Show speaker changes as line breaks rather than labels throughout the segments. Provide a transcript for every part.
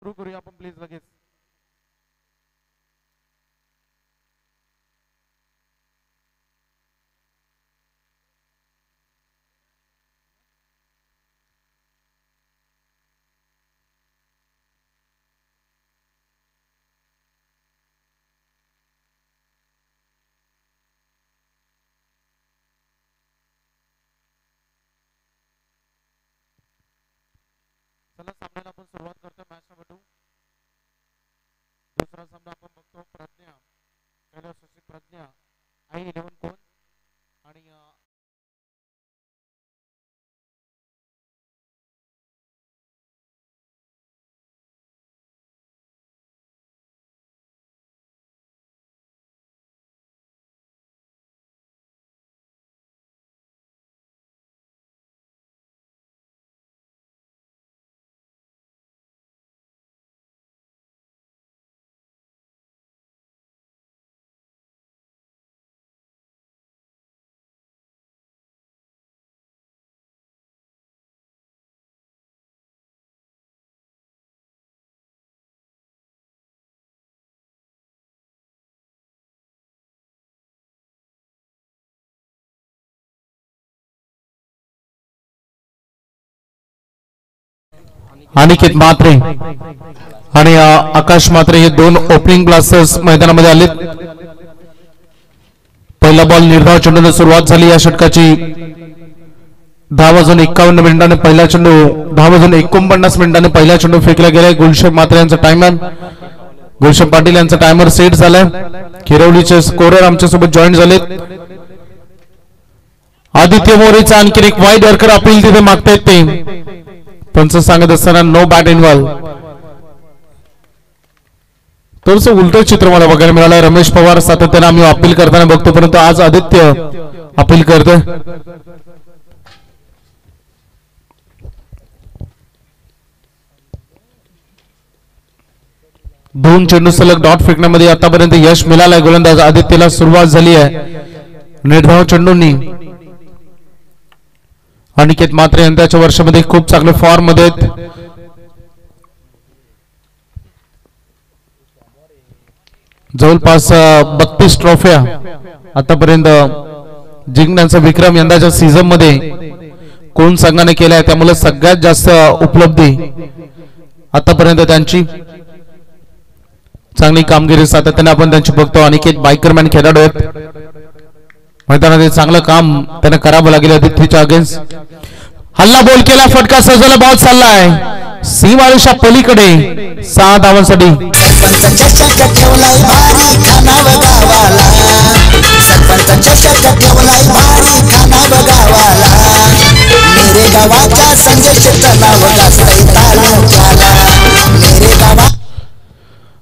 सुरू करूया आपण प्लीज लगेच. चला सामन्याला आपण सुरुवात करतो. Match number 2. दुसरा सामना आपण बघतो. प्रज्ञा कैलास प्रज्ञा I11 कोण आणि
अनिकेत म्हात्रे आणि आकाश म्हात्रे हे दोन ओपनिंग ब्लास्टर्स मैदानामध्ये आले. पहिला बॉल निर्धाव चेंडूने सुरुवात झाली. या षटकाची 10:51 मिनिटांनी पहिला चेंडू 10:49 पहिला चेंडू फेकला गेलाय. गुलशन म्हात्रे यांचा टायमर, गुलशन पाटील यांचा टायमर सेट झालाय. खिरवलीचे स्कोरर आमच्या सोबत जॉईन झालेत. आदित्य मोरेचा आणखी एक वाईड यॉर्कर अपील तिथे मागतायत ते. पंच सांगत असताना नो बॅट इन्व्हॉल्व. थोडस उलट चित्र मला बघायला मिळालं. रमेश पवार सातत्याने आम्ही अपील करताना बघतो, परंतु आज आदित्य अपील करतोय. दोन चेंडू सलग डॉट फेकण्यामध्ये आतापर्यंत यश मिळालंय गोलंदाज आदित्यला. सुरुवात झाली आहे निर्धाव चेंडूंनी. अनिकेत म्हात्रे यंदाच्या वर्षामध्ये खूप चांगले फॉर्म मध्ये आहेत. जवळपास 32 ट्रॉफ्या आतापर्यंत जिंकण्याचा विक्रम यंदाच्या सीझन मध्ये कोण संघाने केलाय, त्यामुळे सगळ्यात जास्त उपलब्धी आतापर्यंत त्यांची. चांगली कामगिरी सातत्याने आपण त्यांची बघतो. अनिकेत बायकरमॅन खेळाडू आहेत. मैदानात चांगलं काम त्यांना करावं लागेल आदित्यच्या अगेन्स्ट. हल्ला बॉल केला, फटका सजवला, बॉल चाललाय सीमारेषा पलीकडे. 6 धावांसाठी.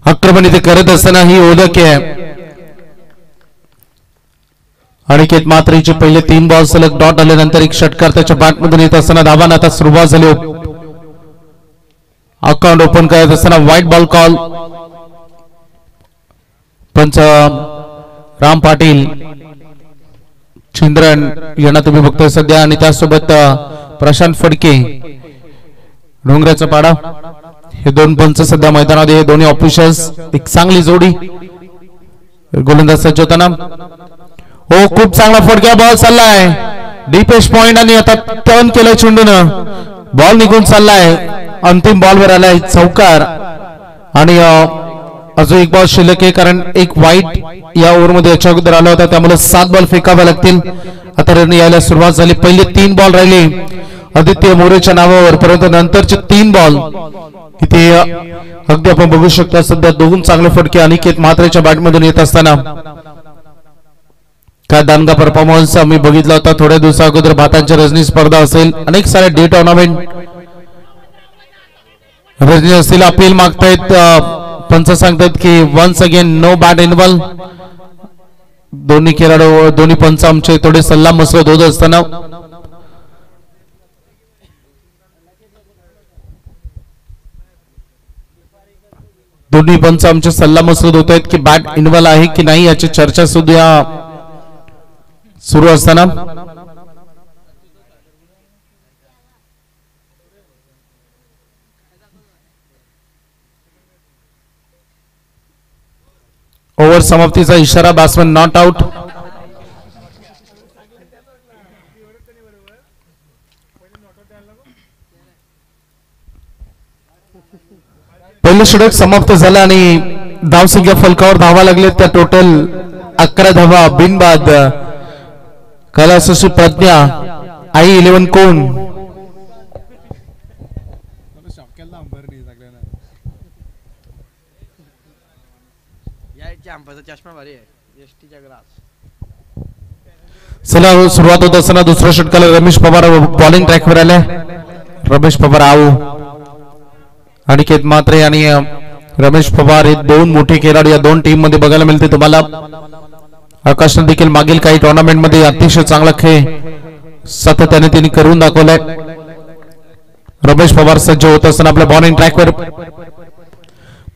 आक्रमण इथे करत असताना ही ओळख आहे. अनिकेत म्हात्रेचे पहिले 3 बॉल सलग डॉट आल्यानंतर एक षटकार त्याच्या बॅटमधून येत असताना धावांना आता सुरुवात झाली. अकाउंट ओपन करत असताना व्हाईट बॉल कॉल. पंच राम पाटील चिंद्रन यांना तुम्ही बघतोय सध्या, आणि त्यासोबत प्रशांत फडके डोंगराचा पाडा. हे दोन पंच सध्या मैदानामध्ये, दोन्ही ऑफिशियल्स. एक चांगली जोडी गोलंदाज सज्ज होताना. हो, खूप चांगला फटका, बॉल चाललाय डीपेस्ट पॉइंट आणि आता टर्न केलाय चेंडून. बॉल निघून चाललाय. अंतिम बॉलवर आलाय चौकार आणि अजून एक बॉल शिल्लक आहे, कारण एक वाईट या ओव्हरमध्ये याच्या अगोदर आला होता, त्यामुळे 7 बॉल फेकावे लागतील. आता रन यायला सुरुवात झाली. पहिले 3 बॉल राहिले आदित्य मोरेच्या नावावर, परंतु नंतरचे 3 बॉल इथे अगदी आपण बघू शकता. सध्या 2 चांगले फटके अनिकेत म्हात्रेच्या बॅटमधून येत असताना. काय दानगा परफॉर्मन्स आम्ही बघितला होता थोड्या दिवसा अगोदर. भातांच्या रजनी स्पर्धा असेल, अनेक सारे डे टुर्नामेंट रजनी असतील. अपील मागतायत पंच, सांगतायत की once again no bat involve. दोन्ही खेळाडू, दोन्ही पंच आमचे थोडे सल्ला मसलत होत असताना दोन्ही पंच आमचे सल्ला मसलत होत आहेत की बॅट इन्व्हॉल्व आहे की नाही याची चर्चा सुद्धा सुरू असताना. ओव्हर समाप्तीचा इशारा, बॅट्समन नॉट आउट. पहिलं षटक समाप्त झालं आणि धावसंख्या फलकावर धावा लागले. त्या टोटल 11 धावा बिनबाद. कैलासवासी प्रज्ञा आई 11 कोण. चला सुरुवात होत असताना दुसऱ्या षटकाला रमेश पवार बॉलिंग ट्रॅकवर आले. रमेश पवार आऊ, अनिकेत म्हात्रे आणि रमेश पवार हे दोन मोठे खेळाडू या दोन टीम मध्ये बघायला मिळते तुम्हाला. आकाशने देखील मागील काही टुर्नामेंट मध्ये अतिशय चांगला खेळ सातत्याने त्यांनी करून दाखवलाय. रमेश पवार सज्ज होत असताना आपल्या बॉलिंग ट्रॅकवर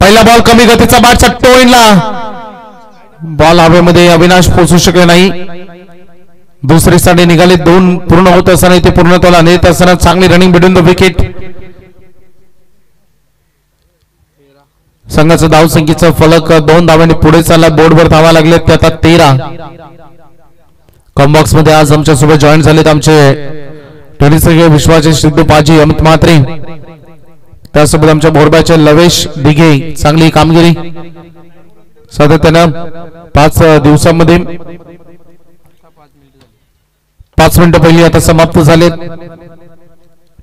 पहिला बॉल कमी गतीचा बॅटचा टो इनला. बॉल हवेमध्ये अविनाश पोहोचू शकले नाही. दुसरी साडी निघाले. दोन पूर्ण होत असताना इथे पूर्णत्वाला नेत असताना चांगली रनिंग बिटवीन द विकेट. संघाचा धावसंख्येचा फलक 2 धावांनी पुढे चालला. बोर्डवर धावा लागले ते आता 13. कॉम्बॉक्स मध्ये आज आमच्या सोबत जॉईन झालेत आमचे टेनिस विश्वाचे सिद्धू पाजी, अमित म्हात्रे, त्यासोबत आमच्या बोरब्याचे लवेश दिघे. चांगली कामगिरी सातत्यानं 5 दिवसांमध्ये 5 मिनिटं पहिली आता समाप्त झालेत.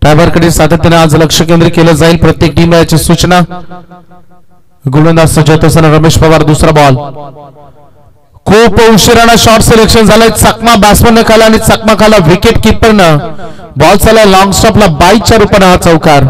ड्रायव्हरकडे सातत्याने आज लक्ष केंद्रित केलं जाईल. प्रत्येक टीमला याची सूचना. गोलंदाज सज्ज होत असताना रमेश पवार दुसरा बॉल. खूप उशिरानं शॉर्ट सिलेक्शन झालंय. चकमा बॅट्समन खाला आणि चकमा खाला विकेट किपरनं. बॉल चालला लॉंग स्टॉपला 22च्या रूपाने हा चौकार.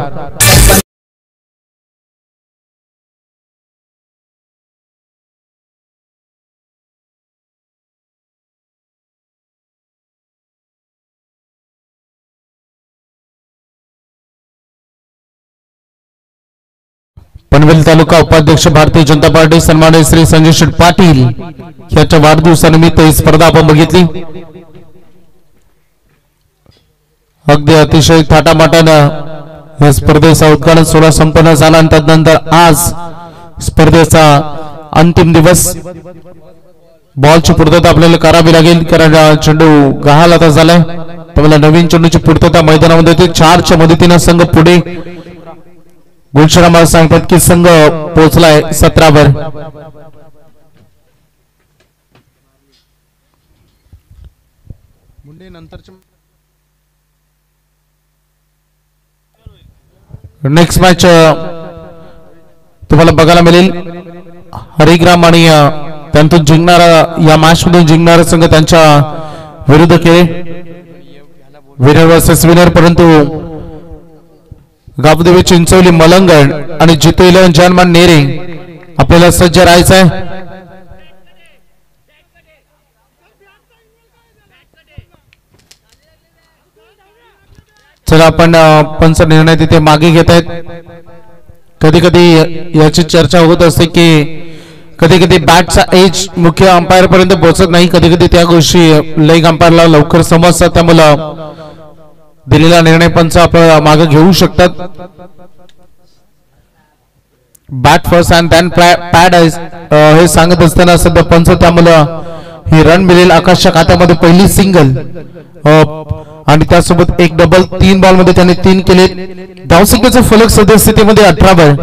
पनवेल तालुका उपाध्यक्ष भारतीय जनता पार्टी सन्माननीय श्री संजय शेठ पाटील याच्या वाढदिवसानिमित्त ही स्पर्धा आपण बघितली. अगदी अतिशय थाटामाटानं या स्पर्धेचा उद्घाटन सोहळा संपन्न झाला आणि त्यानंतर आज स्पर्धेचा अंतिम दिवस. बॉलची पूर्तता आपल्याला करावी लागेल कारण चेंडू गहाल आता झालाय. तुम्हाला नवीन चेंडूची पूर्तता मैदानामध्ये होते. 4च्या मदतीनं संघ पुढे. गुलशन आम्हाला सांगतात की संघ पोहोचलाय 17वर. नेक्स्ट मॅच तुम्हाला बघायला मिळेल. हरिग्राम आणि त्यांतून जिंकणारा या मॅच मधून जिंकणारा संघ त्यांच्या विरुद्ध खेळ. Winner versus winner. परंतु गाबदेवी चिंचोली मलंगड आणि जितो 11 जनमान नेरे आपल्याला सज्ज राहायचं आहे. चला आपण पंच निर्णय तिथे मागे घेत आहेत. कधी कधी याची चर्चा होत असते की कधी कधी बॅटचा एज मुख्य अंपायर पर्यंत पोहोचत नाही. कधी कधी त्या गोष्टी लेग अंपायरला लवकर समजतात. त्यामुळे दिलेला निर्णय पंच आपल्याला मागे घेऊ शकतात. Bat first and then pad हे सांगत असताना सध्या पंच त्यामुळे ही रन मिळेल. आकाशच्या खात्यामध्ये पहिली सिंगल आणि त्यासोबत एक डबल. 3 बॉल मध्ये त्याने 3 केले. धावसंख्येचा फलक सद्यस्थितीमध्ये 18वर.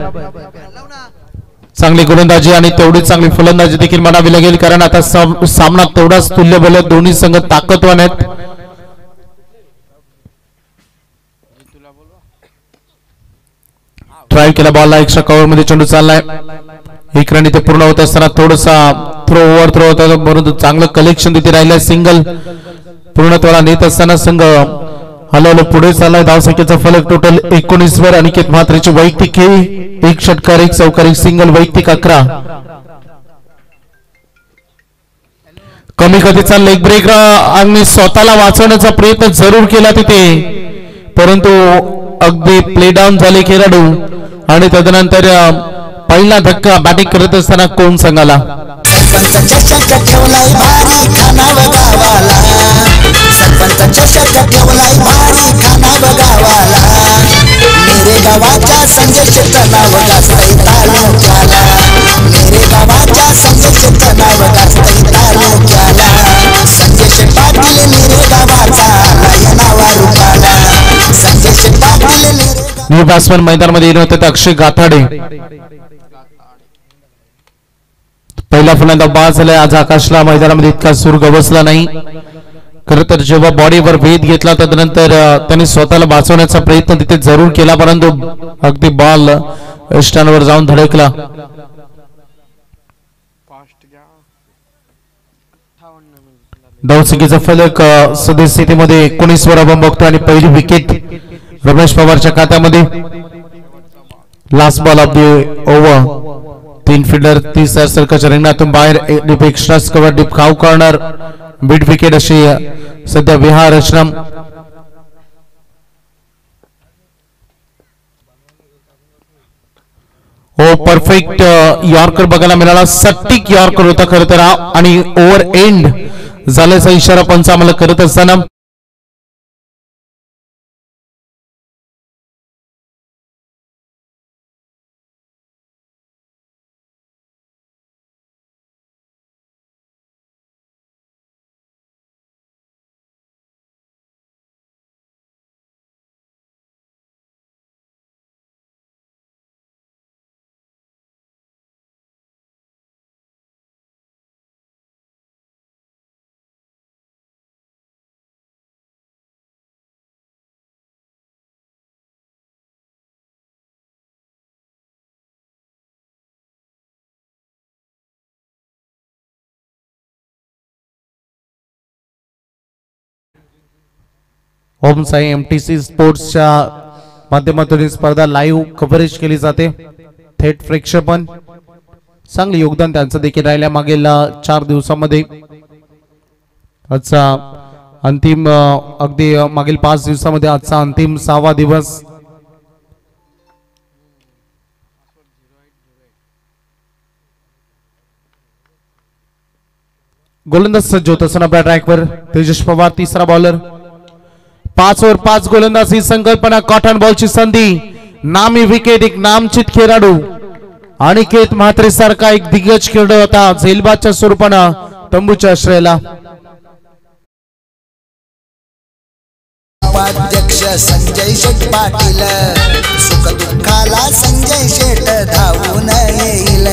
चांगली गोलंदाजी आणि तेवढीच चांगली फलंदाजी देखील म्हणावी लागेल कारण आता सामना तेवढाच तुल्यबळ. दोन्ही संघ ताकदवान आहेत. ड्राईव्ह केला बॉलला. एक्स्ट्रा कव्हर मध्ये चेंडू चाललाय. एक रन इथे पूर्ण होत असताना थोडासा थ्रो ओव्हर थ्रो होता परंतु चांगलं कलेक्शन तिथे राहिलंय. सिंगल पूर्णत्वाला नेत असताना संघ हलवलं पुढे चाललाय. धावसंख्येचा फलक टोटल 19 वर. अनिकेत म्हात्रेची वैयक्तिक खेळ. 1 षटकार 1 चौकार 1 सिंगल वैयक्तिक 11. कमी गतीचा लेग ब्रेक आणि स्वतःला वाचवण्याचा प्रयत्न जरूर केला तिथे परंतु अगदी प्ले डाऊन झाले खेळाडू आणि तदनंतर पहिला धक्का बॅटिंग करत असताना कोण संघाला.
मेरे गावाच्या संघ क्षेत्र नाव गाजतंय तालुक्याला. मेरे गावाच्या संघ क्षेत्र
न्यू बॅट्समन मैदानामध्ये येत होते अक्षय गाथाडे. पहिला फलंदाज बाद झालाय. आज आकाशला मैदानामध्ये इतका सूर गवसला नाही. खरं तर जेव्हा बॉडीवर वेध घेतला त्यानंतर त्यांनी स्वतःला वाचवण्याचा प्रयत्न तिथे जरूर केला, परंतु अगदी बॉल स्टॅनवर जाऊन धडकला. धावसंख्येचा फलक सद्यस्थितीमध्ये 19 वर आपण बघतो आणि पहिली विकेट रमेश पवारच्या खात्यामध्ये. Last ball of the over. 3 fielder 30 सर्कलच्या रिंगणातून बाहेर डीप एक्स्ट्रा कव्हर डीप खाऊ कॉर्नर मिड विकेट अशी सध्या विहार रचना. हो परफेक्ट यॉर्कर बघायला मिळाला. सटीक यॉर्कर होता खरं तर आणि ओव्हर एंड झाल्याचा इशारा पंच आम्हाला करत असताना ओम साई एमटीसी स्पोर्ट्सच्या माध्यमातून ही स्पर्धा लाईव्ह कव्हरेज केली जाते. थेट प्रेक्षेपण चांगले योगदान त्यांचं देखील राहिल्या मागील 4 दिवसांमध्ये. आजचा अंतिम अगदी मागील 5 दिवसामध्ये आजचा अंतिम 6वा दिवस. गोलंदाज सज्ज होत असताना आपल्या ट्रॅकवर तेजस पवार तिसरा बॉलर. 5 ओव्हर 5 गोलंदाज ही संकल्पना. कॉटन बॉलची संधी. नामी विकेट एक नामचित खेळाडू अनिकेत म्हात्रे सारखा एक दिग्गज खेळाडू होता. झेलबादच्या स्वरूपानं तंबूच्या आश्रयाला.
उपाध्यक्ष संजय शेठ पाटील सुख दुःखाला संजय शेठ धावून येईल.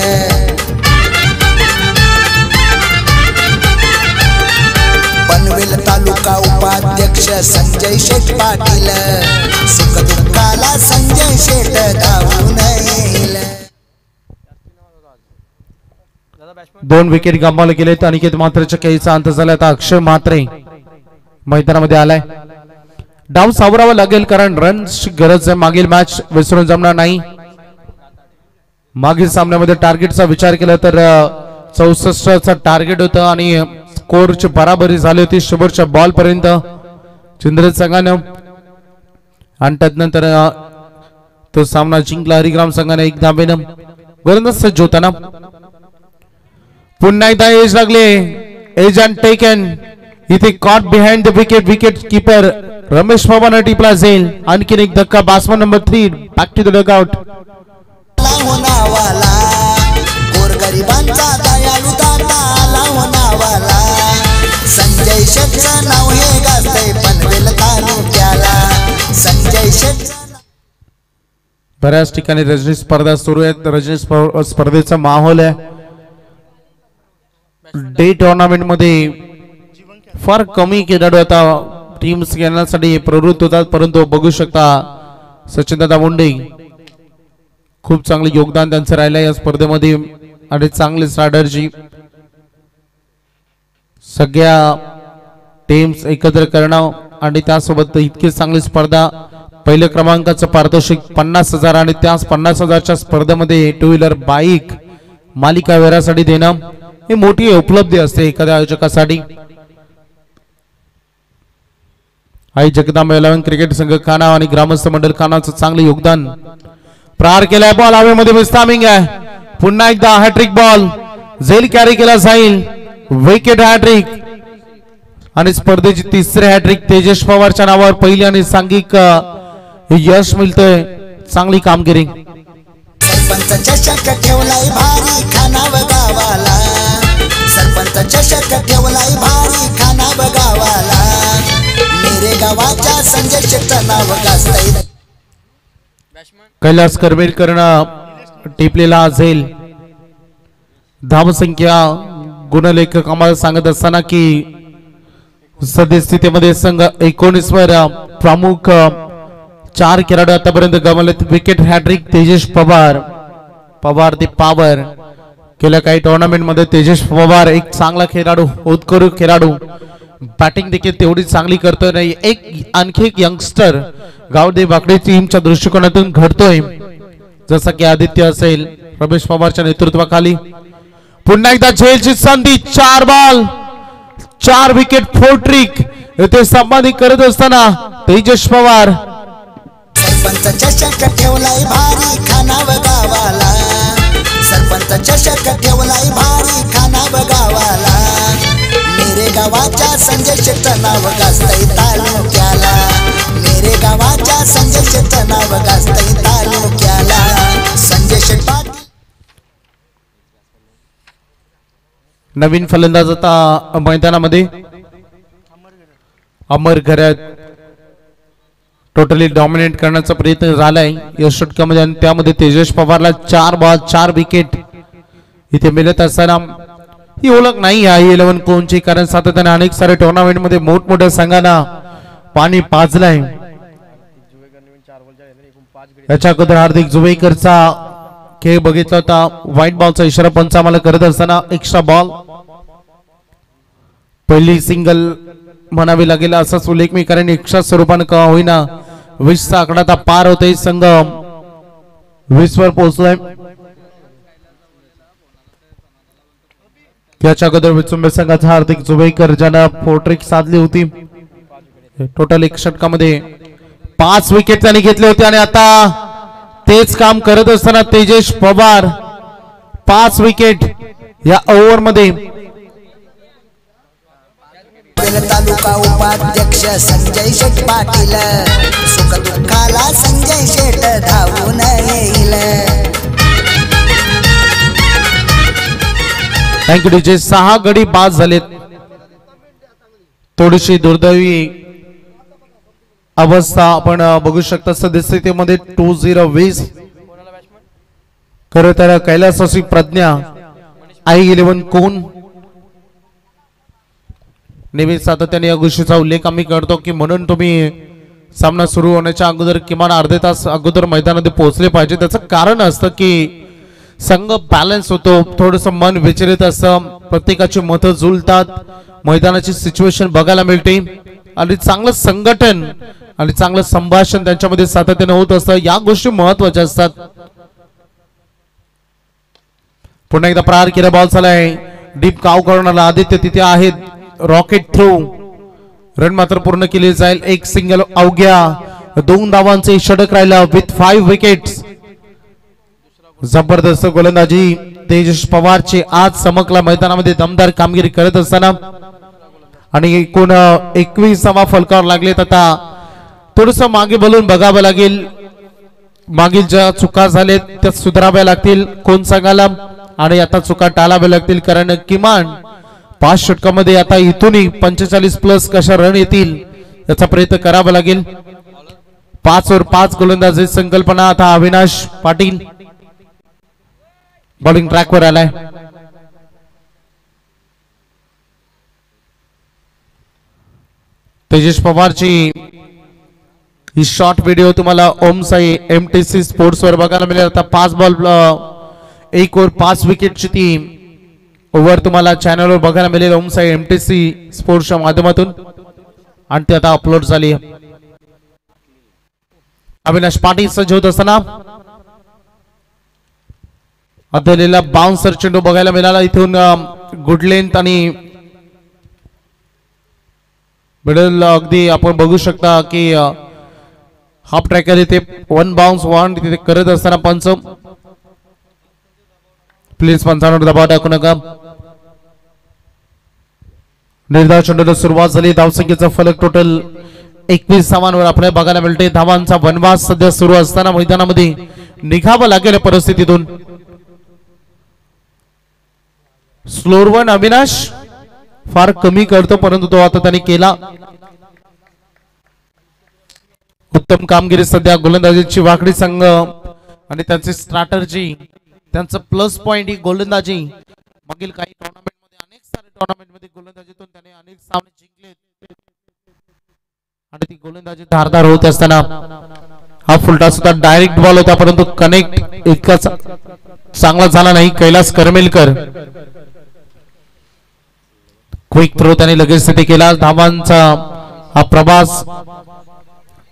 पनवेल तालुका उपाध्यक्ष संजय शेठ पाटील सुख दुःखाला संजय शेठ धावून येईल.
2 विकेट गमावले गेलेत. अनिकेत म्हात्रेच्या खेळीचा अंत झाला. आता अक्षय म्हात्रे मैदानामध्ये आलाय. डाव सावरावा लागेल कारण रन्सची गरज आहे. मागील मॅच विसरून जमणार नाही. मागील सामन्यामध्ये टार्गेटचा विचार केला तर 64चा टार्गेट होतं आणि स्कोरची बराबरी झाली होती शेवटच्या बॉल पर्यंत चिंद्रेत संघानं. आणि त्यानंतर तो सामना जिंकला हरिग्राम संघाने 1 धावेनं. गोलंदाज सज्ज होताना पुन्हा एकदा एज लागले. Edge and taken. इथे caught behind the wicket. Wicket keeper Ramesh Pawar टिपला जाईल. आणखीन एक धक्का. Batsman number 3 back to the dugout.
गोरगरिबांचा दयाळू दाता आला होनावाला. संजय शेठचं नाव हे गाजतंय पनवेल तालुक्याला. संजय शेठ.
बऱ्याच ठिकाणी रजनी स्पर्धा सुरू आहेत. रजनी स्पर्धेचा माहोल आहे. डे टुर्नामेंट मध्ये फार कमी खेळाडू आता टीम्स घेण्यासाठी प्रवृत्त होतात, परंतु बघू शकता सचिनदादा मुंडे खूप चांगले योगदान त्यांचं राहिलं या स्पर्धेमध्ये आणि चांगले स्ट्रॅटर्जी. सगळ्या टीम्स एकत्र करणं आणि त्यासोबत इतकी चांगली स्पर्धा. पहिल्या क्रमांकाचं पारितोषिक 50,000 आणि त्याच 50,000च्या स्पर्धेमध्ये 2 व्हीलर बाईक मालिका वेरासाठी देणं ही मोठी उपलब्धी असते एखाद्या आयोजकासाठी. आई जगदंबा 11 क्रिकेट संघ खाना आणि ग्रामस्थ मंडळ खानाचं चांगले योगदान. प्रहार केलाय. बॉल हवेमध्ये मिस्टामिंग आहे. पुन्हा एकदा हॅट्रिक बॉल. झेल कॅरी केला जाईल. विकेट हॅट्रिक आणि स्पर्धेची 3री हॅट्रिक तेजस पवारच्या नावावर. पहिली आणि सांघिक यश मिळतंय. चांगली कामगिरी.
सरपंच चषक ठेवलाय भारी खानाव गावाला. सरपंच चषक ठेवलाय भारी खानाव गावाला. मेरे गावाच्या संजय शेठचं नाव गाजतंय.
कैलास करमेरकरनं टिपलेला असेल. धावसंख्या गुणलेखक आम्हाला सांगत असताना की सद्यस्थितीमध्ये संघ 19 वर प्रमुख 4 खेळाडू आतापर्यंत गमावलेत. Wicket hattrick Tejas Pawar the power गेल्या काही टुर्नामेंट मध्ये तेजस पवार एक चांगला खेळाडू, उत्कर्ष खेळाडू, बॅटिंग देखील तेवढी चांगली करतोय. नाही आणखी एक यंगस्टर गावदेवी बाकडे टीमच्या दृष्टिकोनातून घडतोय, जसं की आदित्य असेल. रमेश पवारच्या नेतृत्वाखाली पुन्हा एकदा झेलची संधी. 4 बॉल 4 विकेट 4 ट्रिक येथे संपादित करत असताना तेजस पवार.
सरपंच चषक ठेवलाय भारी खानाव गावाला, सरपंच चषक ठेवलाय भारी खानाव गावाला. मेरे गावाच्या संजय शेट्ट नाव गाजतय तालुक्याला, मेरे गावाच्या संजय शेट्ट नाव गाजतय तालुक्याला. संजय शेट्ट पाटील
नवीन फलंदाज आता मैदानामध्ये. अमर घरात टोटली डॉमिनेट करण्याचा प्रयत्न झालाय या षटकामध्ये आणि त्यामध्ये तेजस पवारला 4 बॉल 4 विकेट इथे मिळत असताना ही ओळख नाही आहे 11 कोणची, कारण सातत्याने अनेक सारे टुर्नामेंट मध्ये मोठमोठ्या संघांना पाणी पाजलाय. याच्या अगोदर हार्दिक जुवेकरचा खेळ बघितला होता. व्हाईट बॉलचा इशारा पंच आम्हाला करत असताना एक्स्ट्रा बॉल, पहिली सिंगल म्हणावी लागेल असाच उल्लेख मी, कारण एक्स्ट्रा स्वरूपाने का होईना 20 चा आकडा आता पार होतोय. संघ 20 वर पोहोचलाय. त्याच्या अगोदर विचुंबे संघाचा हार्दिक जुवेकर ज्यानं 4 ट्रिक साधली होती. टोटल एक षटकामध्ये 5 विकेट त्यांनी घेतले होते आणि आता तेच काम करत असताना तेजस पवार 5 विकेट या ओव्हर मध्ये.
तालुका उपाध्यक्ष संजय शेठ पाटील, सुख दुःखाला संजय शेठ धावून येईल.
Thank you DJ. 6 गडी बाद झालेत. थोडीशी दुर्दैवी अवस्था आपण बघू शकता सद्यस्थितीमध्ये. 2-0 खरं तर कैलासाची प्रज्ञा I11 कोण नेहमी सातत्याने या गोष्टीचा उल्लेख आम्ही करतो की म्हणून तुम्ही सामना सुरू होण्याच्या अगोदर किमान अर्धे तास अगोदर मैदानामध्ये पोहोचले पाहिजे. त्याचं कारण असतं की संघ बॅलन्स होतो, थोडंसं मन विचलित असतं, प्रत्येकाची मतं जुळतात, मैदानाची सिच्युएशन बघायला मिळते आणि चांगलं संघटन आणि चांगलं संभाषण त्यांच्यामध्ये सातत्याने होत असतं. या गोष्टी महत्वाच्या असतात. पुन्हा एकदा प्रहार केला, बॉल झालाय डीप काव करणारा आदित्य तिथे आहेत. रॉकेट थ्रो रन मात्र पूर्ण केले जाईल. एक सिंगल अवघ्या 2 धावांचे षटक राहिला विथ 5 विकेट्स. जबरदस्त गोलंदाजी तेजस पवारची आज चमकला मैदानामध्ये दमदार कामगिरी करत असताना आणि एकूण 21वा फलकावर लागलेत. आता थोडस मागे बोलून बघावं लागेल, मागील ज्या चुका झाल्यात त्या सुधाराव्या लागतील कोण संघाला आणि आता चुका टाळाव्या लागतील, कारण किमान 5 षटकामध्ये आता इथूनही 45+ कशा रन येतील याचा प्रयत्न करावा लागेल. 5 वर 5 गोलंदाजी संकल्पना. आता अविनाश पाटील बॉलिंग ट्रॅक वर आलाय. तेजस पवारची ही शॉर्ट व्हिडिओ तुम्हाला ओम साई MTC स्पोर्ट्स वर बघायला मिळेल. आता 5 बॉल 1 ओव्हर 5 विकेटची ती ओव्हर तुम्हाला चॅनलवर बघायला मिळेल ओम साई MTC स्पोर्ट्सच्या माध्यमातून आणि ती आता अपलोड झाली. अविनाश पाटील सज्ज होत असताना अदलेला बाउन्सर चेंडू बघायला मिळाला. इथून गुड लेंथ आणि मिडल अगदी आपण बघू शकता की हाफ ट्रॅकर इथे 1 बाउन्स 1 तिथे करत असताना पंच प्लीज पंचांवर दबाव टाकू नका. निर्धाव चेंडूला सुरुवात झाली. धावसंख्येचा फलक टोटल 21 धावांवर आपल्याला बघायला मिळते. धावांचा वनवास सध्या सुरू असताना मैदानामध्ये निघावं लागेल परिस्थितीतून. स्लोअर वन अविनाश फार कमी करतो, परंतु तो आता त्याने केला. उत्तम कामगिरी सध्या गोलंदाजीची वाकडी संघ आणि त्यांची स्ट्रॅटर्जी, त्यांचं प्लस पॉइंट ही गोलंदाजी. मागील काही टुर्नामेंटमध्ये अनेक सारे टुर्नामेंटमध्ये गोलंदाजीतून त्याने अनेक सामने जिंकले आणि ती गोलंदाजी धारदार होत असताना हा फुलटा सुद्धा डायरेक्ट बॉल होता, परंतु कनेक्ट इतका चांगला झाला नाही. कैलास करमेलकर क्विक थ्रो त्याने लगेच तिथे केला. धावांचा हा प्रवास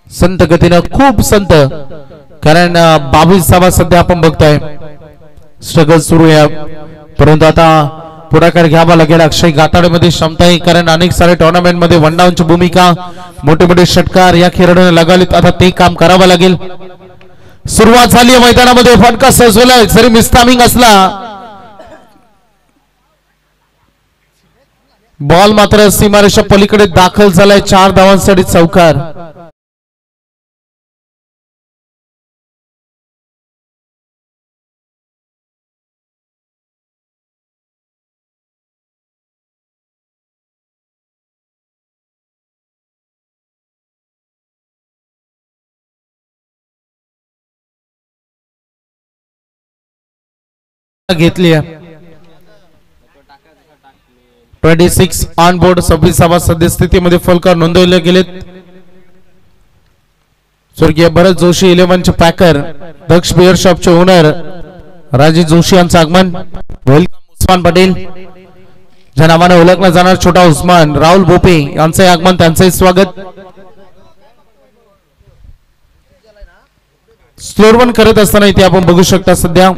संत गतीनं, खूप संत, कारण 22 धावा सध्या आपण बघतोय. स्ट्रगल सुरू आहे, परंतु आता पुढाकार घ्यावा लागेल. अक्षय गाताडमध्ये क्षमता आहे, कारण अनेक सारे टुर्नामेंट मध्ये वन डाऊनची भूमिका, मोठे मोठे षटकार या खेळाडूंना लगावलेत. आता ते काम करावं लागेल. सुरुवात झाली मैदानामध्ये, फटका सजवलाय, जरी मिसटायमिंग असला बॉल मात्र सीमारेषा पलीकडे दाखल झालाय. 4 धावांसाठी चौकार. घेतली 26 ऑन बोर्ड. 26वा सद्यस्थितीमध्ये फलकार नोंदवले गेलेत. स्वर्गीय भरत जोशी 11चे पॅकर, दक्ष बिअर शॉपचे ओनर राजीव जोशी यांचं आगमन. वेलकम उस्मान पटेल, ज्या नावाने ओळखला जाणार छोटा उस्मान. राहुल भोपे यांचे आगमन, त्यांचे स्वागत. स्लोअर करत असताना इथे आपण बघू शकता सध्या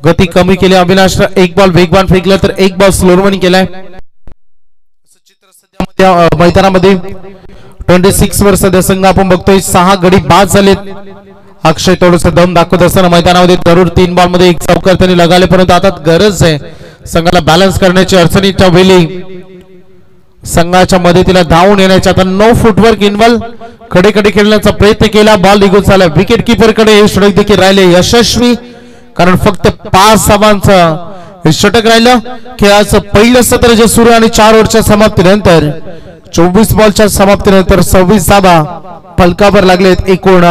गती कमी केली. अविनाश एक बॉल वेगवान फेकला तर एक बॉल स्लोअर केलाय. मैदानामध्ये 26 वर सध्या संघ आपण बघतोय. 6 गडी बाद झालेत. अक्षय थोडस दम दाखवत असताना मैदानामध्ये जरूर 3 बॉल मध्ये 1 चौकार त्यांनी लगाले, परंतु आता गरज आहे संघाला बॅलन्स करण्याची. अडचणीच्या वेळी संघाच्या मदतीला धावून येण्याची. आता 9 फुटवर्क इन्व्हॉल्व, कडे खेळण्याचा प्रयत्न केला, बॉल निघून झाला. विकेट किपर कडे हे षटक देखील राहिले यशस्वी, कारण फक्त 5 धावांचं षटक राहिलं. खेळाचं पहिलं सत्र जे सुरू आणि 4 ओव्हरच्या समाप्तीनंतर 24 बॉलच्या समाप्तीनंतर 26 धावा फलकावर लागलेत. एकूण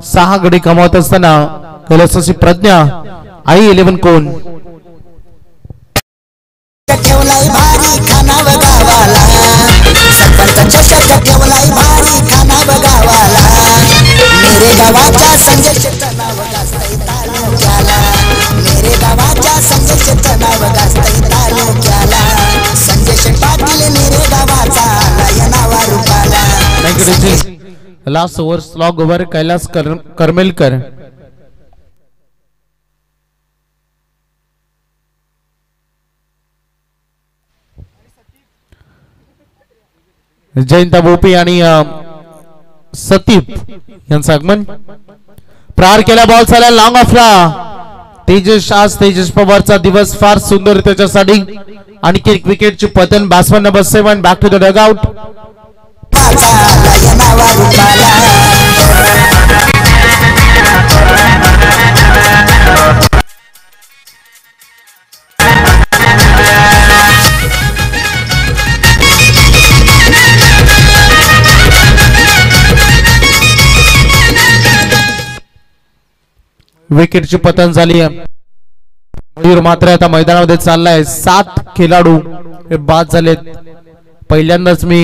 6 गडी कमावत असताना कैलासाची प्रज्ञा आई 11 कोण
ठेवलाय भारी खाना बघावाला, सरपंच चषक ठेवलाय भारी खाना बघावाला. मेरे गावाच्या संजयचं नाव गाजतंय तालुक्याला, मेरे गावाच्या संजयचं नाव गाजतंय तालुक्याला. संजय पाटील मेरे गावाचा लयनावा रूपाला.
Last over slog over Kailas Karmelkar. Jayant Bopi आणि सतीप यांचं आगमन. प्रहार केला, बॉल चालला लॉंग ऑफला. तेजस, आज तेजस पवारचा दिवस फार सुंदर त्याच्यासाठी. आणखी एक विकेटची पतन. Batsman number 7 back to the dugout. विकेटची पतन झाली. मयूर मात्र आता मैदानामध्ये चाललाय. 7 खेळाडू हे बाद झालेत. पहिल्यांदाच मी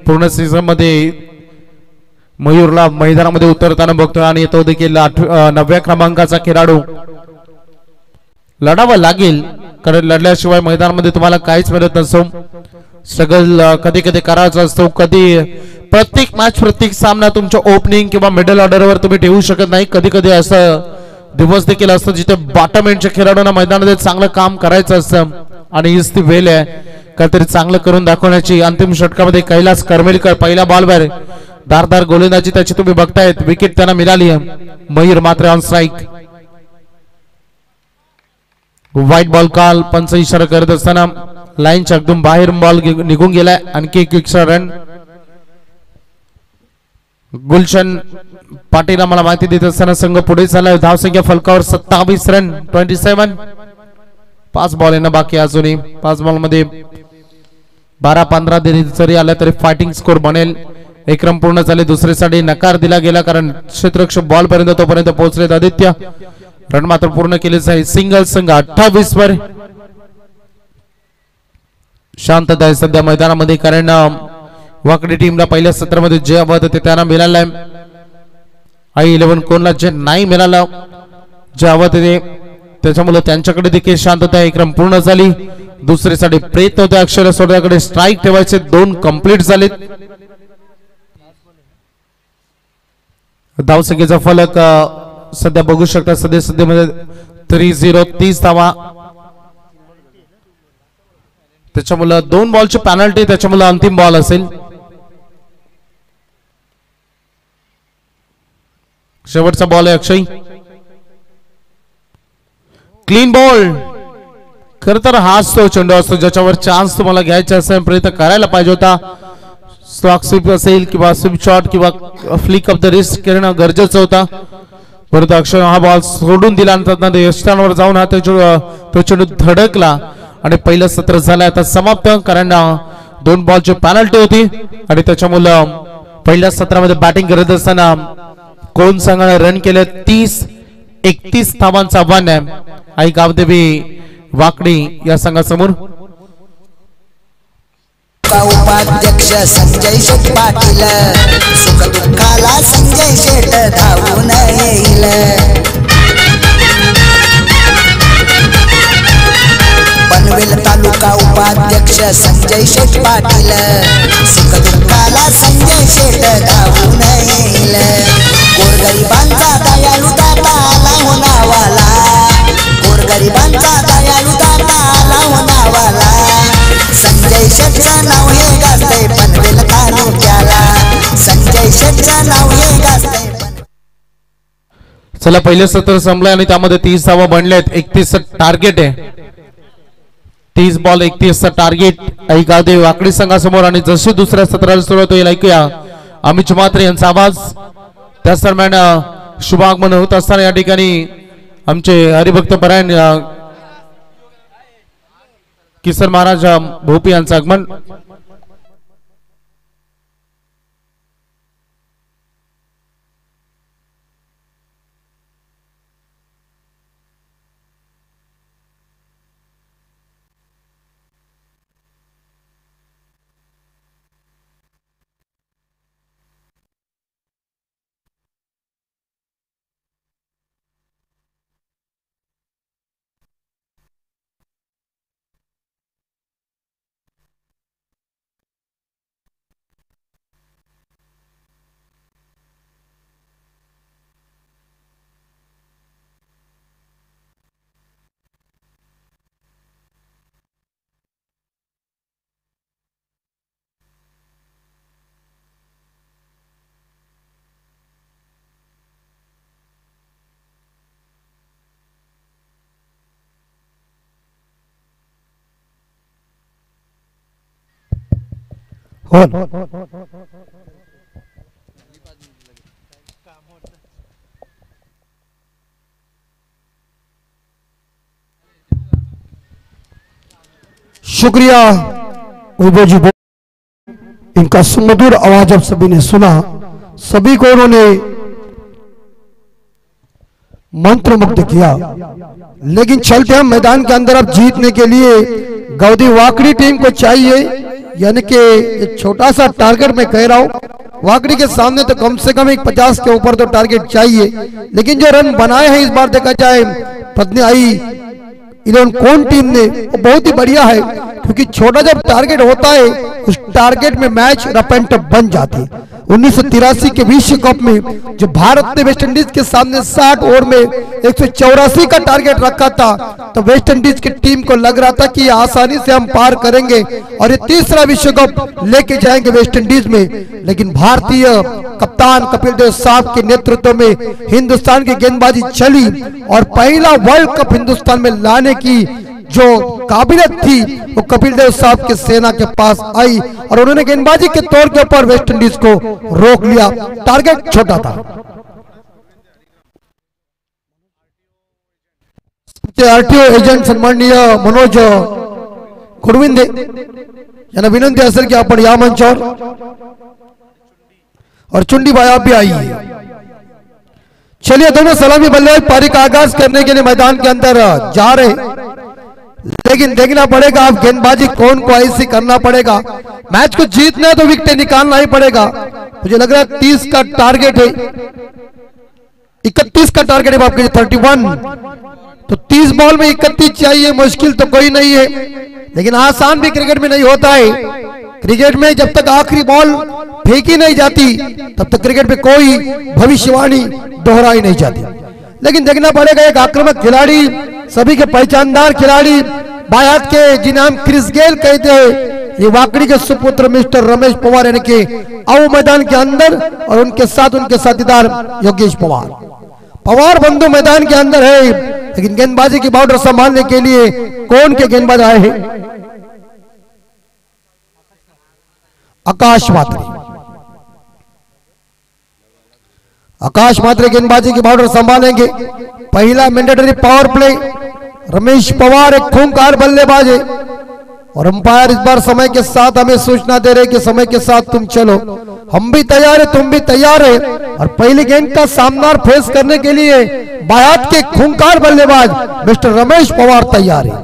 पूर्ण सीझन मध्ये मयूरला मैदानामध्ये उतरताना बघतोय आणि तो देखील 9व्या क्रमांकाचा खेळाडू. लढावं लागेल, कारण लढल्याशिवाय मैदानामध्ये तुम्हाला काहीच मिळत नसतो. स्ट्रगल कधी कधी करायचा असतो, कधी प्रत्येक मॅच प्रत्येक सामना तुमच्या ओपनिंग किंवा मिडल ऑर्डरवर तुम्ही ठेवू शकत नाही. कधी कधी असं दिवस देखील असतो जिथे बॉटम एंडच्या खेळाडूंना मैदानामध्ये चांगलं काम करायचं असतं आणि हीच ती वेळ आहे काहीतरी चांगलं करून दाखवण्याची. अंतिम षटकामध्ये कैलास करमेलकर पहिल्या बॉलवर धारदार गोलंदाजी त्याची तुम्ही बघतायत. विकेट त्यांना मिळाली आहे. मयूर मात्र on strike. White ball call. पंच इशारा करत असताना लाईनच्या अगदी बाहेर बॉल निघून गेलाय. आणखी एक एक्स्ट्रा रन. गुलशन पाटील आम्हाला माहिती देत असताना संघ पुढे चाललाय. धावसंख्या फलकावर 27 रन 27. 5 बॉल येणं बाकी अजूनही. 5 बॉल मध्ये 12-15 जरी आला तरी फायटिंग स्कोर बनेल. एक रन पूर्ण झाले. दुसरीसाठी नकार दिला गेला कारण क्षेत्ररक्षक बॉल पर्यंत तोपर्यंत पोहोचलेत आदित्य. रन मात्र पूर्ण केलेच आहे. सिंगल संघ 28 वर शांतता आहे सध्या मैदानामध्ये कारण वाकडी टीमला पहिल्या सत्रामध्ये जे हवं होतं ते त्यांना मिळालं आहे. i11 कोणला जे नाही मिळालं जे हवं ते त्याच्यामुळे त्यांच्याकडे देखील शांतता. एक रन पूर्ण झाली. दुसरीसाठी प्रयत्न होते अक्षर सोडल्याकडे स्ट्राईक ठेवायचे. 2 कंप्लीट झालेत. धावसंख्येचा फलक सध्या बघू शकता सध्यामध्ये 3-0 30 धावा. त्याच्यामुळे 2 बॉलची पॅनल्टी त्याच्यामुळे अंतिम बॉल असेल. शेवटचा बॉल आहे अक्षय. Clean ball. खर तर हाच तो चेंडू असतो ज्याच्यावर चान्स तुम्हाला घ्यायचा असेल प्रयत्न करायला पाहिजे होता. स्टॉक स्वीप असेल किंवा स्वीप शॉट किंवा फ्लिक ऑफ द रिस्ट करणं गरजेचं होता. परंतु अक्षय हा बॉल सोडून दिल्यानंतर यष्टांवर जाऊन हा तो चेंडू धडकला आणि पहिलं सत्र झालं आता समाप्त कारण 2 बॉलची पॅनल्टी होती आणि त्याच्यामुळं पहिल्या सत्रामध्ये बॅटिंग करत असताना कोण संघाने रन केले 30-31 धावांचं आव्हान आहे आई गावदेवी वाकडी या संघासमोर.
उपाध्यक्ष संजय शेठ पाटील सुख दुःखाला संजय शेठ धावून येईल. पनवेल तालुका उपाध्यक्ष संजय शेठ पाटील सुख दुःखाला संजय शेठ धावून येईल. गोरगरिबांचा दयाळू दाता आला हो नावाला. गोरगरिबांचा दयाळू दाता आला हो नावाला. संजय शेठचं नाव हे गाजतंय पनवेल तालुक्याला. संजय शेठचं नाव हे गाजतंय.
चला पहिलं सत्र संपलंय आणि त्यामध्ये 30 धावा बनल्यात. 31 टार्गेट आहे. 30 बॉल 31 टार्गेट आई गावदेवी वाकडी संघासमोर. आणि जशी दुसऱ्या सत्राला सुरुवात होईल ऐकूया अमित म्हात्रे यांचा आवाज. त्याच दरम्यान शुभागमन होत असताना या ठिकाणी आमचे हरिभक्त परायण किसन महाराज भोपी यांचं आगमन.
शुक्रिया उबे जी. इनका सुमधुर आवाज अब सभी ने सुना. सभी को उन्होंने मंत्रमुग्ध किया. लेकिन चलते हम मैदान के अंदर अब जीतने के लिए गावदेवी वाकड़ी टीम को चाहिए यानी कि एक छोटा सा टारगेट मैं कह रहा हूं. वाकड़ी के सामने तो कम से कम एक 50 के ऊपर तो टारगेट चाहिए. लेकिन जो रन बनाए हैं इस बार देखा जाए पत्नी 11 कौन टीम ने वो बहुत ही बढ़िया है. क्योंकि छोटा जब टारगेट होता है उस टारगेट में मैच रफ एंड टफ बन जाती है. 1983 के विश्व कप में जो भारत ने वेस्ट इंडीज के सामने 60 ओवर में 184 का टारगेट रखा था तो वेस्ट इंडीज की टीम को लग रहा था कि आसानी से हम पार करेंगे और ये तीसरा विश्व कप लेके जाएंगे वेस्ट इंडीज में. लेकिन भारतीय कप्तान कपिल देव साहब के नेतृत्व में हिंदुस्तान की गेंदबाजी चली और पहला वर्ल्ड कप हिंदुस्तान में लाने की जो काबिलियत थी वो कपिल देव साहब के सेना के पास आई और उन्होंने गेंदबाजी के तौर के ऊपर वेस्ट इंडीज को रोक लिया. टारगेट छोटा था. आरटीओ एजंट सन्माननीय मनोज कुडविंदे यांना विनंती असेल की आपण या मंचावर और चुंडी बायाब भी आई है। चलिए दोनों सलामी बल्लेबाज पारी का आगाज करने के लिए मैदान के अंदर जा रहे, लेकिन देखना पड़ेगा आप गेंदबाजी कौन को ऐसी करना पड़ेगा। मैच को जीतना है तो विकेट निकालना ही पड़ेगा। मुझे लग रहा है 30 का टारगेट है, 31 का टारगेट है आपके 31, तो 30 बॉल में 31 चाहिए। मुश्किल तो कोई नहीं है, लेकिन आसान भी क्रिकेट में नहीं होता है। क्रिकेट में जब तक आखिरी बॉल फेंकी नहीं जाती तब तक क्रिकेट में कोई भविष्यवाणी दोहराई नहीं जाती। लेकिन देखना पड़ेगा एक आक्रामक खिलाड़ी, सभी के पहचानदार खिलाड़ी बायात के जिन्हें हम क्रिस गेल कहते हैं, ये वाकड़ी के सुपुत्र मिस्टर रमेश पवार यानी कि आओ मैदान के अंदर, और उनके साथ उनके साथीदार योगेश पवार। पवार बंधु मैदान के अंदर है, लेकिन गेंदबाजी की बाउंड्री संभालने के लिए कौन के गेंदबाज आए हैं? आकाश मात्रे। आकाश मात्रे गेंदबाजी की बाउंड्री संभालेंगे। पहला mandatory power play, Ramesh Pawar एक खूंखार बल्लेबाज है, और अंपायर इस बार समय के साथ हमें सूचना दे रहे कि समय के साथ तुम चलो, हम भी तैयार है, तुम भी तैयार है। और पहली गेंद का सामना फेस करने के लिए बायात के खूंखार बल्लेबाज मिस्टर रमेश पवार तैयार है।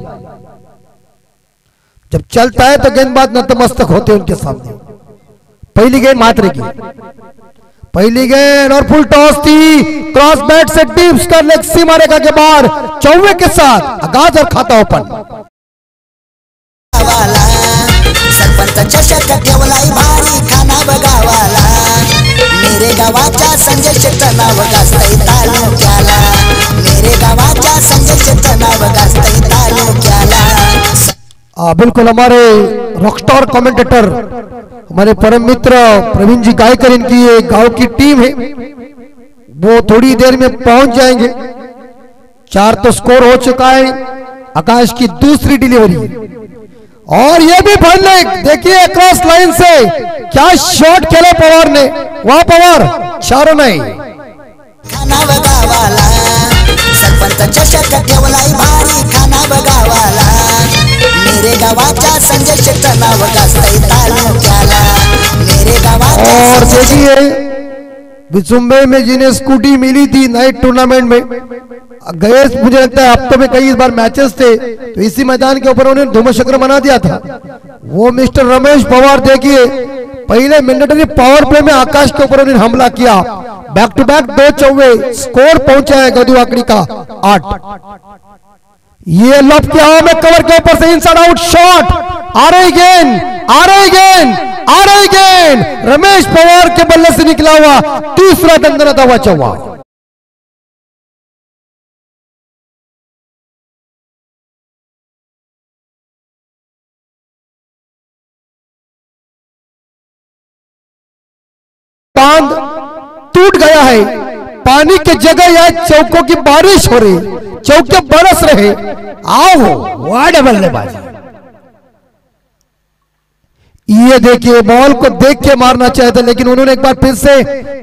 जब चलता है तो गेंदबाज नतमस्तक होते हैं उनके सामने। पहली गेंद मात्रे की, पहली गेंद और फुल टॉस थी, क्रॉस बैट से डीप स्क्वायर लेग सीमा रेखा के बाहर चौवे के साथ आगाज और खाता ओपन।
सरपंच चषक ठेवलाय भारी खाना बघावाला, मेरे गावाच्या संजय शेट्ट नाव गाजतंय तालुक्याला, मेरे गावाच्या संजय शेट्ट नाव गाजतंय तालुक्याला।
बिल्कुल हमारे रॉकस्टार कमेंटेटर हमारे परम मित्र प्रवीण जी गायकर, इनकी ये गांव की टीम है, वो थोड़ी देर में पहुंच जाएंगे। 4 तो स्कोर हो चुका है। आकाश की दूसरी डिलीवरी, और ये भी फंडे, देखिए क्रॉस लाइन से क्या शॉट खेला पवार ने, वाह पवार, चारों नहीं।
खाना बघावाला, सरपंच चषक ठेवलाय भारी खाना बघावाला, मेरे गावाच्या संजय शेट्ट नाव गाजतंय तालुक्याला, मेरे गावाच्या।
और देखिए बिचुम्बे में जिन्हें स्कूटी मिली थी नाइट टूर्नामेंट में गए, मुझे लगता है हफ्तों में कई बार मैचेस थे, तो इसी मैदान के ऊपर उन्होंने धूमचक्र बना दिया था। वो मिस्टर रमेश पवार, देखिए पहले मैंडेटरी पावर प्ले में आकाश के ऊपर उन्होंने हमला किया, बैक टू बैक 2 चौवे, स्कोर पहुंचा है गौदी वाकड़ी का 8। ये लॉब किया में कवर के ऊपर से इनसाइड आउट शॉट, आ रही गेंद, आ रही गेंद, आ रही गेंद, रमेश पवार के बल्ले से निकला हुआ तीसरा दंदनाता हुआ चौवा। बांध टूट गया है, पानी की जगह यह चौकों की बारिश हो रही, चौके बरस रहे। आओ वाह बल्लेबाजी, ये देखिए बॉल को देख के मारना चाहते, लेकिन उन्होंने एक बार फिर से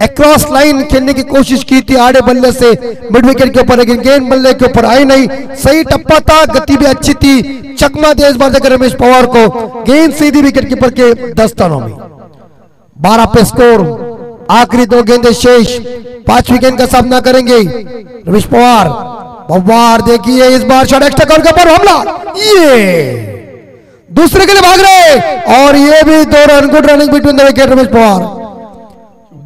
अक्रॉस लाइन खेलने की कोशिश की थी आड़े बल्ले से मिड विकेट के ऊपर, लेकिन गेंद बल्ले के ऊपर आई नहीं। सही टप्पा था, गति भी अच्छी थी, चकमा दे इस बार देकर रमेश पवार को, गेंद सीधी विकेट कीपर के दस्तानों में। 12 पे स्कोर, आखिरी 2 गेंदें शेष, 5वीं गेंद का सामना करेंगे रमेश पवार। पवार देखिए इस बार शॉट एक्स्ट्रा कवर के ऊपर हमला, ये दूसरे के लिए भाग रहे, और ये भी 2 run, good running between the wicket Ramesh Pawar.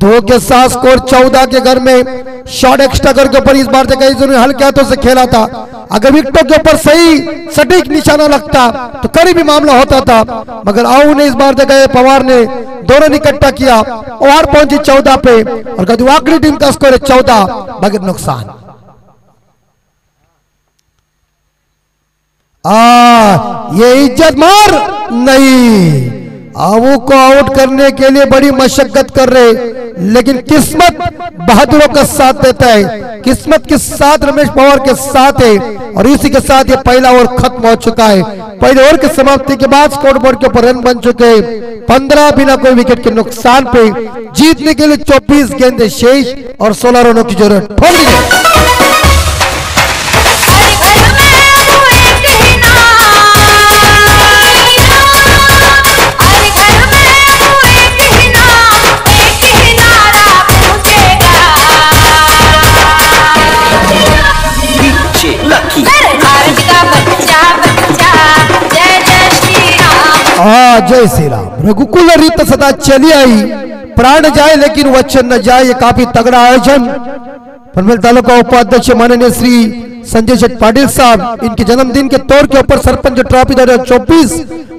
2 के साथ स्कोर 14 के घर में शॉट एक्स्ट्रा कवर के ऊपर इस बार जगह इन्होंने हल्के हाथों से खेला था। अगर विकेटों के ऊपर सही सटीक निशाना लगता तो करीबी मामला होता था, मगर आओ ने इस बार जगह पवार ने 2 रन इकट्ठा किया, और पहुंची 14 पे, और गौदी वाकड़ी टीम का स्कोर है 14 बगैर नुकसान। ये इज्जत मार नहीं, आवू को आउट करने के लिए बड़ी मशक्कत कर रहे, लेकिन किस्मत बहादुरों का साथ देता है, किस्मत के साथ रमेश पवार के साथ है, और इसी के साथ ये पहला ओवर खत्म हो चुका है। पहले ओवर की समाप्ति के बाद स्कोर बोर्ड के ऊपर रन बन चुके हैं 15 बिना कोई विकेट के नुकसान पे। जीतने के लिए 24 गेंदें शेष और 16 रनों की जरूरत। जय श्री राम। रघुकुल रीत सदा चली आई, प्राण जाए लेकिन वचन न जाए। ये काफी तगड़ा आयोजन पनवेल तालुका उपाध्यक्ष माननीय श्री संजय शेठ पाटिल साहब, इनके जन्मदिन के तौर के ऊपर सरपंच ट्रॉफी 2024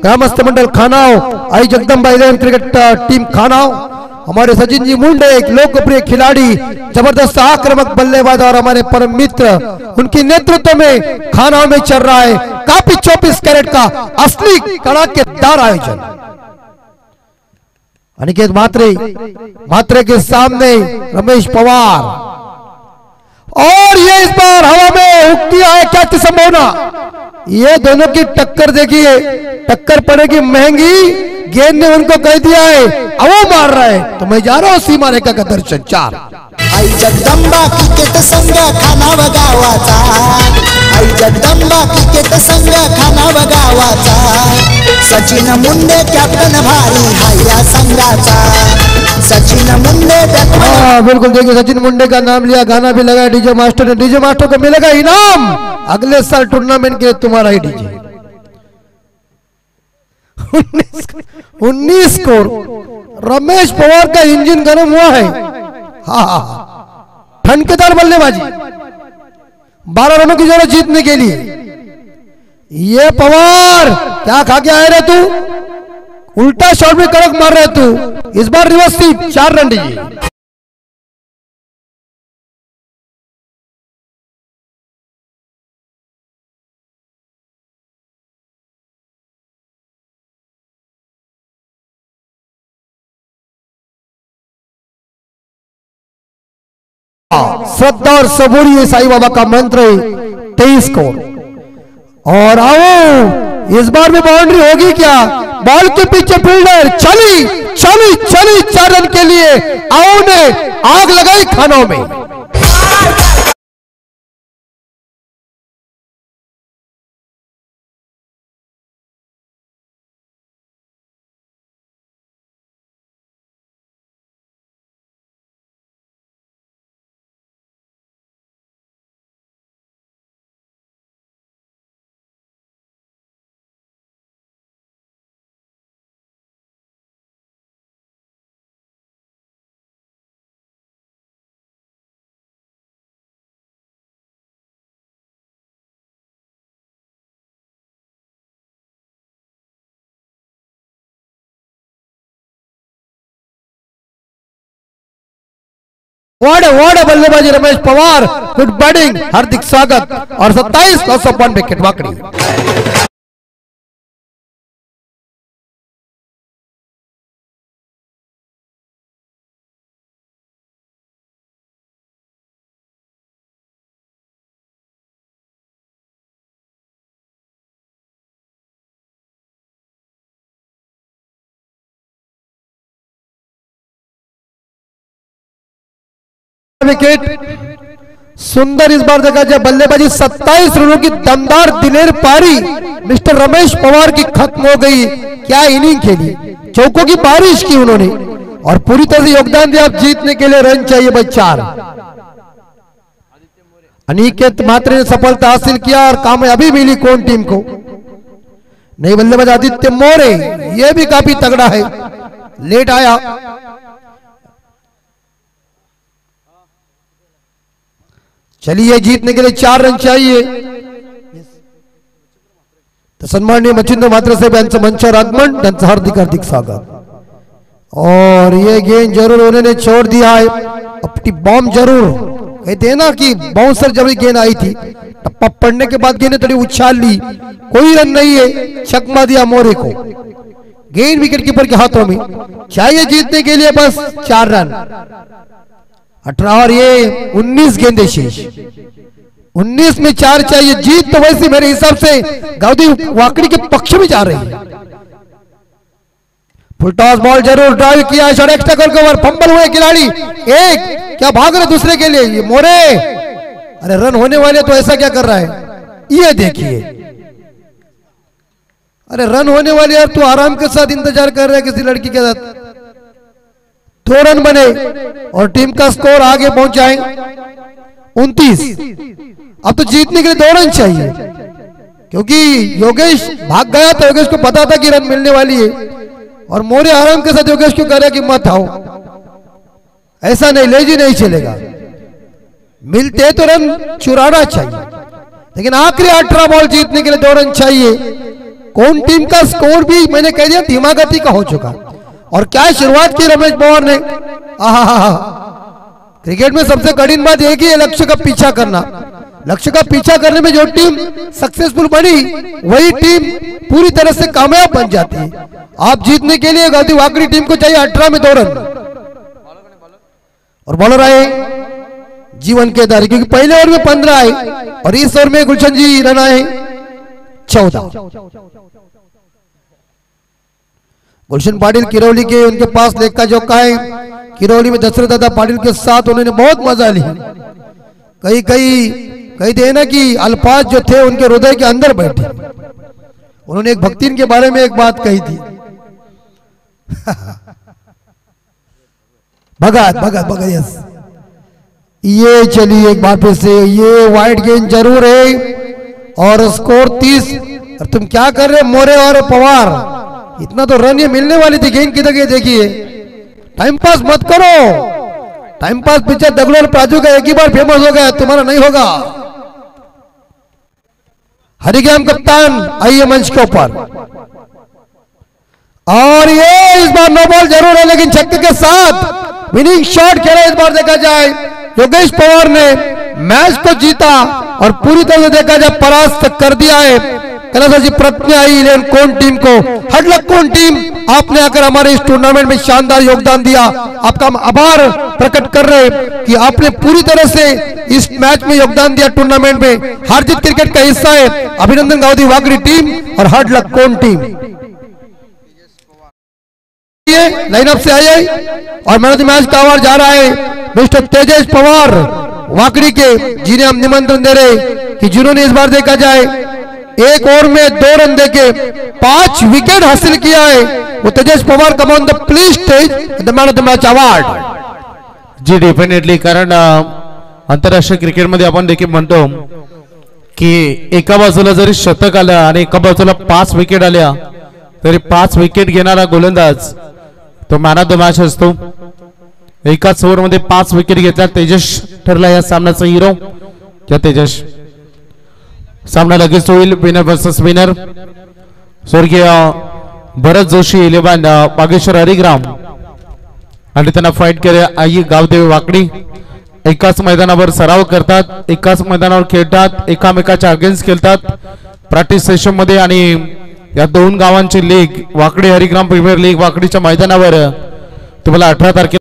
ग्रामस्थ मंडल खानाव, आई जगदम्बा 11 क्रिकेट टीम खानाव, हमारे सचिन जी मुंडे एक लोकप्रिय खिलाड़ी, जबरदस्त आक्रामक बल्लेबाज और हमारे परम मित्र, उनके नेतृत्व में खानाव में चल रहा है काफी 24 कैरेट का असली कड़ाकेदार आयोजन। अनिकेत मात्रे के सामने रमेश पवार, और ये इस बार हवा में उगती है क्या की संभावना। ये दोनों की टक्कर देखिए, टक्कर पड़ेगी महंगी। गेंद ने उनको कह दिया है अब वो मार रहा है, तो मैं जा रहा हूं सीमा रेखा का दर्शन 4।
आई जगदंबा क्रिकेट संघ खानाव गावाचा, आई जगदंबा क्रिकेट संघ खानाव गावाचा, सचिन मुंडे कॅप्टन भारी हाय या संघाचा, सचिन मुंडे
बिल्कुल देखिए सचिन मुंडे का नाम लिया, गाना भी लगा डीजे मास्टर ने। डीजे मास्टर को मिलेगा इनाम अगले साल टूर्नामेंट के तुम्हारा ही डीजे। 19 स्कोर, रमेश पवार का इंजन गर्म हुआ है। हाँ, ठनकेदार बल्लेबाजी, 12 रनों की जरूरत जीतने के लिए। ये पवार क्या खा के आए रे तू, उल्टा शॉट में कड़क मार रहे तू। इस बार रिवर्स स्वीप 4 रन दीजिए। श्रद्धा और सबूरी साईं बाबा का मंत्र है। 23 स्कोर, और आओ इस बार भी बाउंड्री होगी क्या। बॉल के पीछे फील्डर चली चली चली 4 रन के लिए। आओ ने आग लगाई खानों में। वाड़े बल्लेबाजी रमेश पवार, गुड बैटिंग, हार्दिक स्वागत। और 27 प्लस ऑफ 1 विकेट वाकड़ी। विकेट सुंदर इस बार देखा जाए बल्लेबाजी। 27 रनों की दमदार दिलेर पारी मिस्टर रमेश पवार की खत्म हो गई। क्या इनिंग खेली, चौकों की बारिश की उन्होंने, और पूरी तरह से योगदान दिया। अब जीतने के लिए रन चाहिए भाई 4। अनिकेत मात्रे ने सफलता हासिल किया और कामयाबी मिली कौन टीम को, नई बल्लेबाज आदित्य मोरे, ये भी काफी तगड़ा है, लेट आया। चलिए जीतने के लिए 4 रन चाहिए। तो सन्माननीय मच्छिंद्र मात्रे साहेब यांचं मंचावर आगमन, त्यांचं हार्दिक हार्दिक स्वागत। और ये गेंद जरूर उन्होंने छोड़ दिया है, अपनी बॉम्ब जरूर कहते हैं ना कि बाउंसर जब गेंद आई थी टप्पा पड़ने के बाद गेंद थोड़ी उछाल ली, कोई रन नहीं है, छक्का दिया मोरे को। गेंद विकेट कीपर के हाथों में, चाहिए जीतने के लिए बस 4 रन। 18 और ये 19 गेंदे शेष, 19 में 4 चाहिए। जीत तो वैसे मेरे हिसाब से गाउदी वाकड़ी के पक्ष में जा रही है। फुल टॉस बॉल जरूर ड्राइव किया, शॉट एक्स्ट्रा गोल कवर, फंबल हुए खिलाड़ी, एक क्या भाग रहे दूसरे के लिए। ये मोरे, अरे रन होने वाले तो ऐसा क्या कर रहा है, ये देखिए। अरे रन होने वाले यार, तू आराम के साथ इंतजार कर रहा है किसी लड़की के साथ। 2 रन बने और टीम का स्कोर आगे पहुंच जाए 29। अब तो जीतने के लिए 2 रन चाहिए, क्योंकि योगेश भाग गया था। योगेश को पता था कि रन मिलने वाली है, और मोरे आराम के साथ योगेश क्यों कह रहे कि मत आओ, ऐसा नहीं, लेजी नहीं चलेगा। मिलते तो रन चुराना चाहिए, लेकिन आखिरी 18 बॉल जीतने के लिए 2 रन चाहिए। कौन टीम का स्कोर भी मैंने कह दिया धीमा गति का हो चुका। और क्या शुरुआत की रमेश पवार ने। क्रिकेट में सबसे कठिन बात एक ही है, लक्ष्य का पीछा करना। लक्ष्य का पीछा करने में जो टीम सक्सेसफुल बनी वही टीम पूरी तरह से कामयाब बन जाती है। आप जीतने के लिए गौदी वाकड़ी टीम को चाहिए 18 में 2 रन। और बॉलर आए जीवन के दारी, क्योंकि पहले ओवर में 15 आए और इस ओवर में गुलशन जी रन आए 14। गुलशन पाटिल किरौली के, उनके पास लेग का चौका है। किरौली में दशरथ दादा पाटिल के साथ उन्होंने बहुत मजा ली। कई कहते हैं ना कि अल्फाज जो थे उनके हृदय के अंदर बैठे। उन्होंने एक भक्तिन के बारे में एक बात कही थी। भगत भगत भगत, यस। ये चलिए एक बार फिर से, ये वाइड गेंद जरूर है और स्कोर 30। और तुम क्या कर रहे मोरे और पवार, इतना तो रन ये मिलने वाली थी। गेंद किधर गई देखिए, टाइम पास मत करो। टाइम पास पिक्चर दगलोर प्राजू का एक ही बार फेमस हो गया, तुम्हारा नहीं होगा। हरिग्राम कप्तान आइए मंच के ऊपर। और ये इस बार नो बॉल जरूर है, लेकिन छक्के के साथ विनिंग शॉट खेला इस बार देखा जाए। योगेश पवार ने मैच को जीता और पूरी तरह से देखा जाए परास्त कर दिया है कैलाश जी प्रज्ञा आई इलेवन कौन टीम को। हड लक कौन टीम, आपने आकर हमारे इस टूर्नामेंट में शानदार योगदान दिया। आपका हम आभार प्रकट कर रहे हैं कि आपने पूरी तरह से इस मैच में योगदान दिया। टूर्नामेंट में हार जीत क्रिकेट का हिस्सा है। अभिनंदन गावदी वाकड़ी टीम और हड लक कौन टीम। लाइनअप से आई और मैन ऑफ द मैच का अवार्ड जा रहा है मिस्टर तेजेश पवार वाकड़ी के, जिन्हें हम निमंत्रण दे रहे कि जिन्होंने इस बार देखा जाए एक ओवर में 2 रन देके 5 विकेट हासिल किया है, वो Tejesh Pawar come on the please stage the man of the match award.
जी डेफिनेटली, कारण आंतरराष्ट्रीय क्रिकेट मध्ये आपण देखील म्हणतो की एका बाजूला जरी शतक आलं आणि एका बाजूला 5 विकेट आल्या तरी 5 विकेट घेणारा गोलंदाज तो मॅन ऑफ द मॅच असतो। एकाच ओव्हर मध्ये 5 विकेट घेतल्या, तेजस ठरला या सामन्याचा हिरो। क्या तेजस, सामना लगेच होईल विनर वर्सेस विनर। स्वर्गीय भरत जोशी 11 बागेश्वर हरिग्राम आणि त्यांना फाईट करे आई गावदेवी वाकडी। एकाच मैदानावर सराव करतात, एकाच मैदानावर खेळतात, एकामेकाच्या अगेन्स्ट खेळतात प्रॅक्टिस सेशन मध्ये। आणि या 2 गावांची लीग वाकडी हरिग्राम प्रीमियर लीग वाकडीच्या मैदानावर तुम्हाला 18 तारखेला